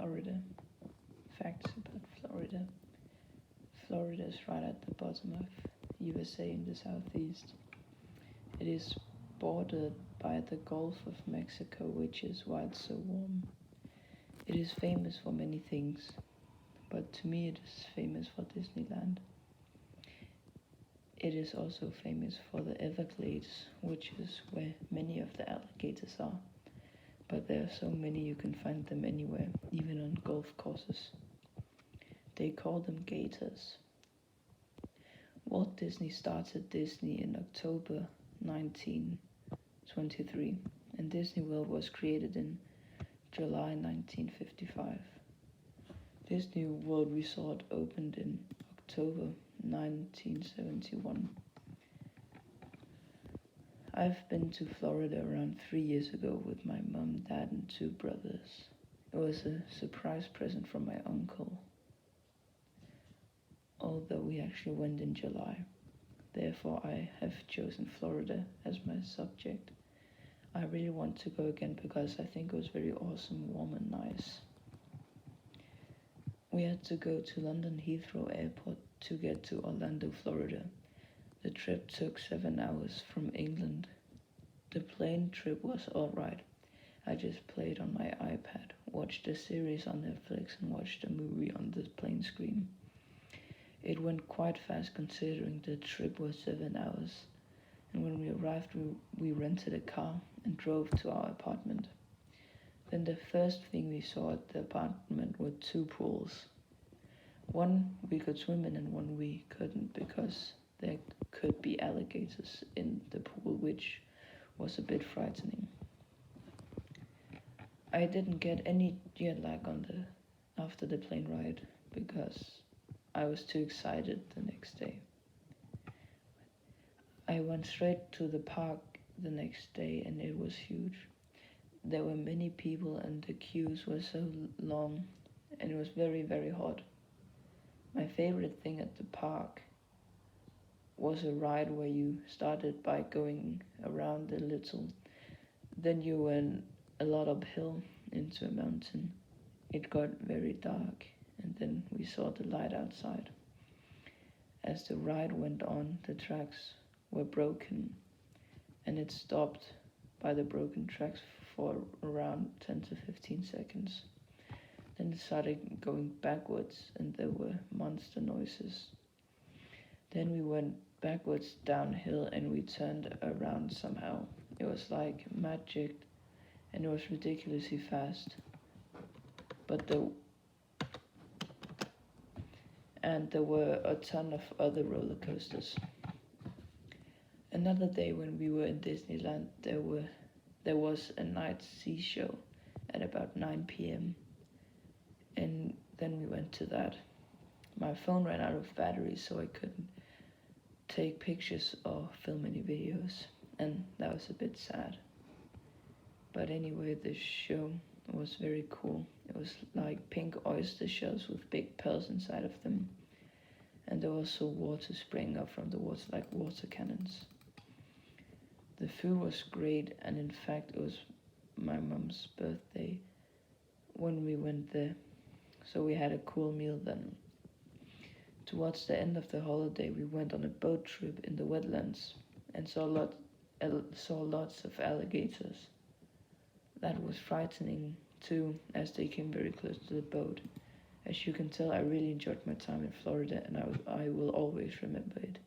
Florida. Facts about Florida. Florida is right at the bottom of USA in the southeast. It is bordered by the Gulf of Mexico, which is why it's so warm. It is famous for many things, but to me it is famous for Disneyland. It is also famous for the Everglades, which is where many of the alligators are. But there are so many you can find them anywhere, even on golf courses. They call them gators. Walt Disney started Disney in October 1923, and Disney World was created in July 1955. Disney World Resort opened in October 1971. I've been to Florida around 3 years ago with my mom, dad, and 2 brothers. It was a surprise present from my uncle, although we actually went in July. Therefore, I have chosen Florida as my subject. I really want to go again because I think it was very awesome, warm, and nice. We had to go to London Heathrow Airport to get to Orlando, Florida. The trip took 7 hours from England. The plane trip was alright. I just played on my iPad, watched a series on Netflix, and watched a movie on the plane screen. It went quite fast considering the trip was 7 hours. And when we arrived, we rented a car and drove to our apartment. Then the first thing we saw at the apartment were 2 pools. One we could swim in and one we couldn't because there could be alligators in the pool, which was a bit frightening. I didn't get any jet lag after the plane ride because I was too excited the next day. I went straight to the park the next day and it was huge. There were many people and the queues were so long and it was very, very hot. My favorite thing at the park was a ride where you started by going around a little, then you went a lot uphill into a mountain. It got very dark and then we saw the light outside. As the ride went on, the tracks were broken and it stopped by the broken tracks for around 10 to 15 seconds. Then it started going backwards and there were monster noises. Then we went backwards downhill and we turned around somehow. It was like magic and it was ridiculously fast. And there were a ton of other roller coasters. Another day when we were in Disneyland, there was a night sea show at about 9 p.m. and then we went to that. My phone ran out of battery, so I couldn't take pictures or film any videos, and that was a bit sad. But anyway, the show was very cool. It was like pink oyster shells with big pearls inside of them, and there was also water spraying up from the water like water cannons. The food was great, and in fact it was my mom's birthday when we went there, so we had a cool meal then. Towards the end of the holiday, we went on a boat trip in the wetlands and saw lots of alligators. That was frightening too, as they came very close to the boat. As you can tell, I really enjoyed my time in Florida and I will always remember it.